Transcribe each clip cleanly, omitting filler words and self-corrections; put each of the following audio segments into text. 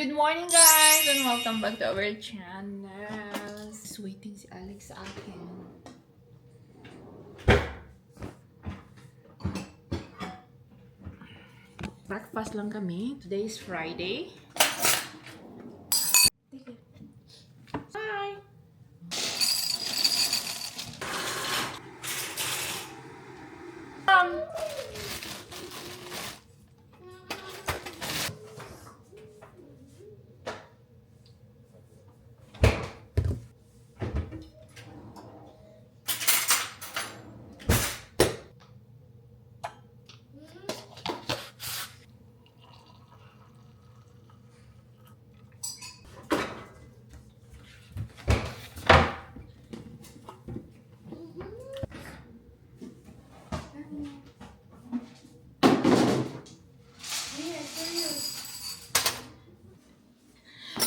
Good morning guys and welcome back to our channel. Waiting si Alex sa akin. Breakfast lang kami. Today is Friday. Hi!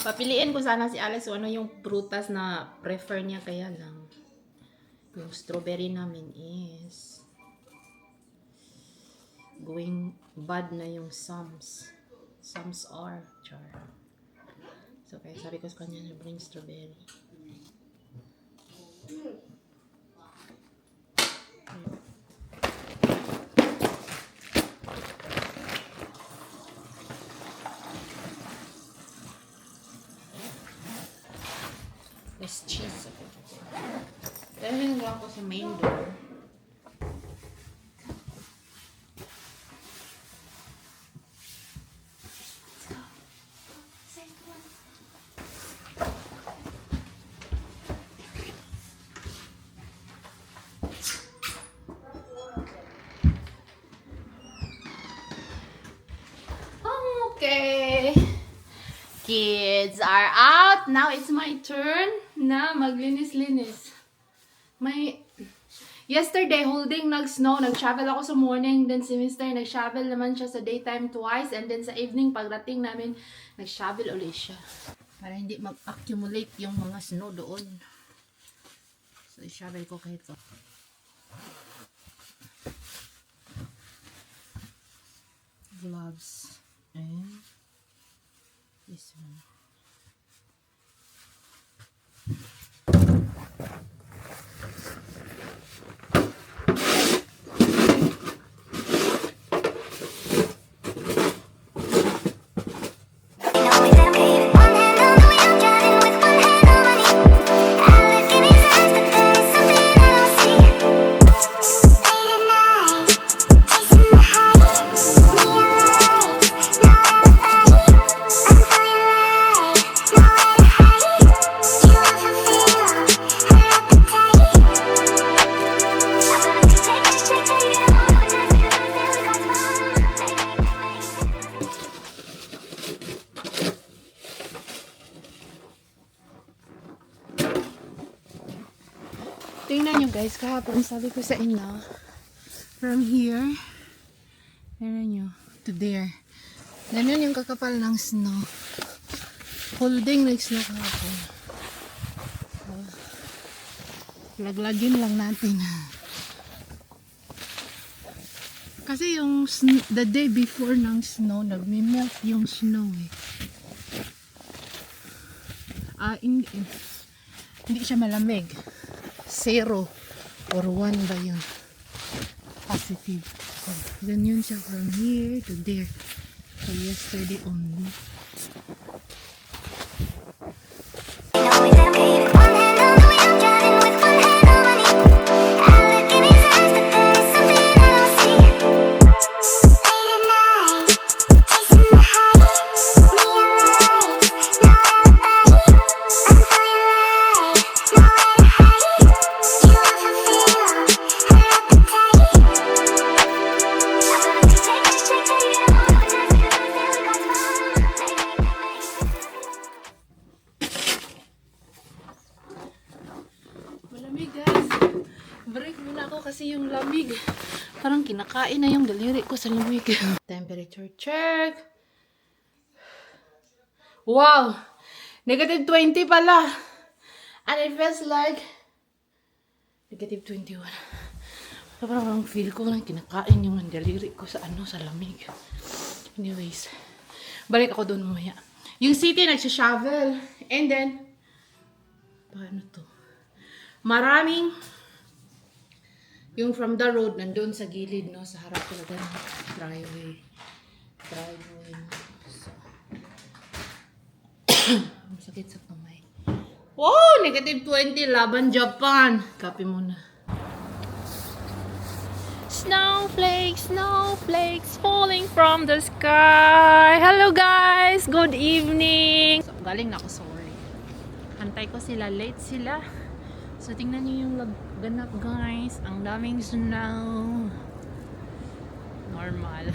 Papiliin ko sana si Alex kung ano yung prutas na prefer niya, kaya lang yung strawberry namin is going bad na yung sums are char. So kaya sabi ko sa kanya na bring strawberry. There's cheese. Dahil lang ko sa main door. Okay. Kids are out. Now it's my turn na maglinis-linis. Yesterday, holding nag-snow. Nag-travel ako sa morning. Then si Mr. nag-travel naman siya sa daytime twice. And then sa evening, pagdating namin, nag-travel ulit siya. Para hindi mag-accumulate yung mga snow doon. So, i-travel ko kahit ito. Gloves. And this one. Tingnan nyo guys, kahapon sabi ko sa inyo, from here, tingnan nyo, to there. Ganyan yung kakapal ng snow. Holding like snow kahapon. Laglagin lang natin. Kasi yung the day before ng snow, nagme-melt yung snow eh. Hindi siya malamig. 0 or 1 ba yun? Positive. So, ganyan siya from here to there. So, yesterday only. Malamig guys. Break muna ako kasi yung lamig. Parang kinakain na yung daliri ko sa lamig. Temperature check. Wow! Negative 20 pala. And it feels like negative 21. So, parang feel ko na kinakain yung daliri ko sa sa lamig. Anyways, balik ako doon mamaya. Yung city nagsha-shovel. And then, paano to? Maraming, yung from the road, nandun sa gilid, no? Sa harap talaga ng driveway. So, ang sakit sa kamay. Wow! Negative 20, laban Japan. Copy muna. Snowflakes, snowflakes falling from the sky. Hello guys! Good evening! So, galing na ako, sorry. Hantay ko sila, late sila. So, tingnan nyo yung ganap guys. Ang daming snow. Normal.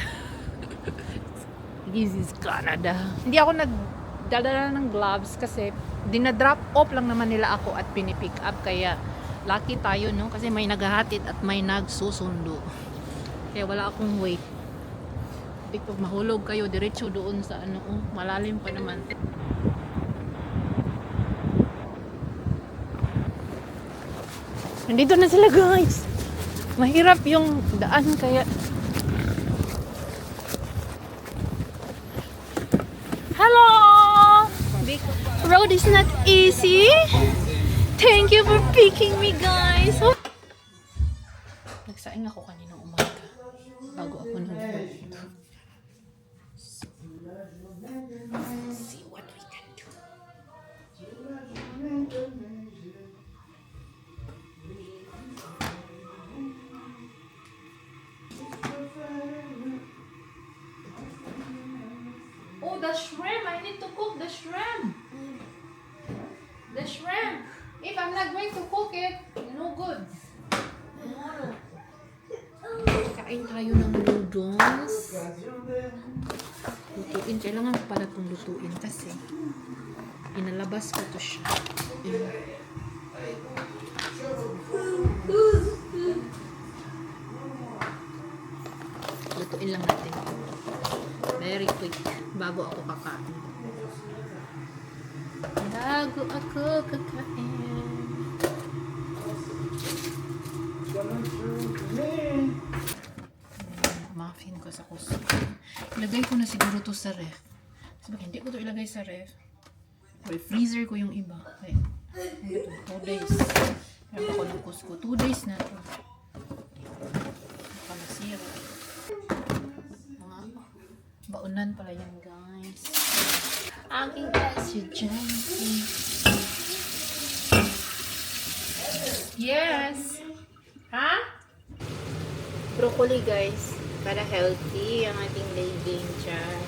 This is Canada. Hindi ako nagdadala ng gloves kasi dinadrop off lang naman nila ako at pinipick up. Kaya lucky tayo, no? Kasi may naghahatid at may nagsusundo. Kaya wala akong weight. Hindi pag mahulog kayo, diretso doon sa ano, malalim pa naman. Nandito na sila guys. Mahirap yung daan kaya. Hello! Road is not easy. Thank you for picking me guys. Nagsaing ako kanina umaga bago ako nag-work. See what we can do. Oh, the shrimp! I need to cook the shrimp. The shrimp. If I'm not going to cook it, no good. Tomorrow. Kain tayo ng noodles. Lutuin. Kailangan ko pala itong lutuin kasi inalabas ko to siya. Lutuin lang natin. Very quick. Bago ako kakain. Bago ako kakain. Muffin ko sa kuso. Ilagay ko na siguro to sa ref. Sabi, hindi ko to ilagay sa ref. Or freezer ko yung iba. Okay. 2 days. Meron ako ng kusko. 2 days na to. Pamasira. Mga baunan pala yan guys. Aking estudyante. Yes! Ha? Broccoli guys. Para healthy ang ating living dyan.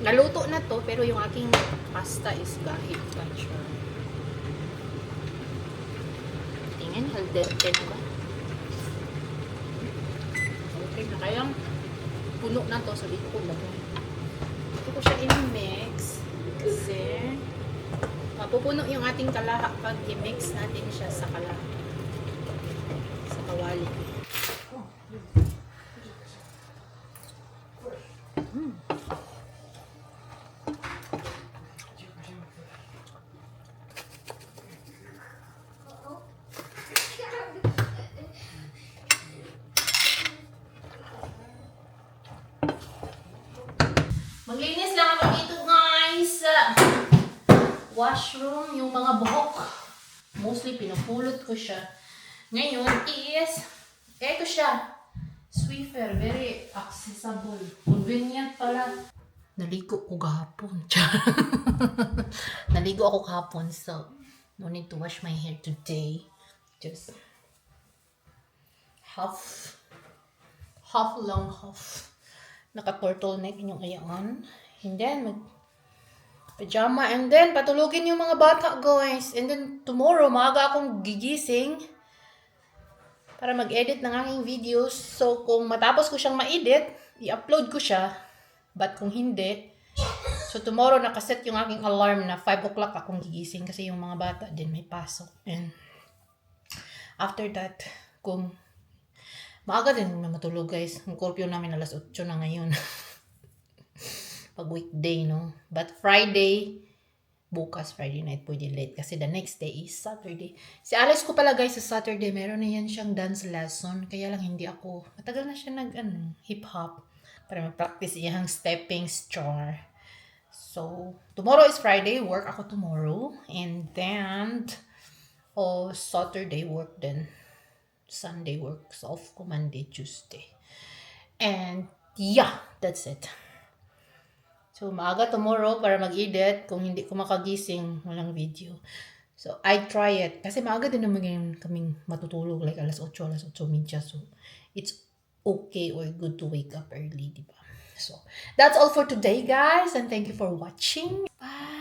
Naluto na to, pero yung aking pasta is gahit pa siya. Tingin, haldente ba? Okay na, kaya puno na to, so dito ko lagay. Dito ko siya i-mix kasi mapupuno yung ating kalaha pag i-mix natin siya sa kalaha. Sa kawali. Maglinis lang ako dito guys. Washroom, yung mga buhok. Mostly pinapulot ko siya. Ngayon is, eto siya. Swiffer, very accessible. Convenient pala. Naligo ko kahapon. Naligo ako kahapon, so no need to wash my hair today. Just half long half. Naka-turtleneck yung ayan. And then, pajama. And then, patulugin yung mga bata, guys. And then, tomorrow, maaga akong gigising para mag-edit ng aking videos. So, kung matapos ko siyang ma-edit, i-upload ko siya. But kung hindi, so tomorrow, nakaset yung aking alarm na 5 o'clock akong gigising kasi yung mga bata din may pasok. And after that, kung Maaga din na matulog guys. Ang curfew namin alas 8 na ngayon. Pag weekday, no? But Friday, bukas Friday night pwede late kasi the next day is Saturday. Si Alex ko pala guys sa Saturday, meron na yan siyang dance lesson. Kaya lang hindi ako. Matagal na siya nag hip hop para mag-practice iyang stepping star. So, tomorrow is Friday, work ako tomorrow. And then, Saturday work din. Sunday works off ko Monday, Tuesday. And yeah, that's it. So, maaga tomorrow para mag-edit. Kung hindi ko makagising, walang video. So, I try it. Kasi maaga din naman ngayon kaming matutulog. Like alas 8, alas 8:30. So, it's okay or good to wake up early, di ba? So, that's all for today, guys. And thank you for watching. Bye!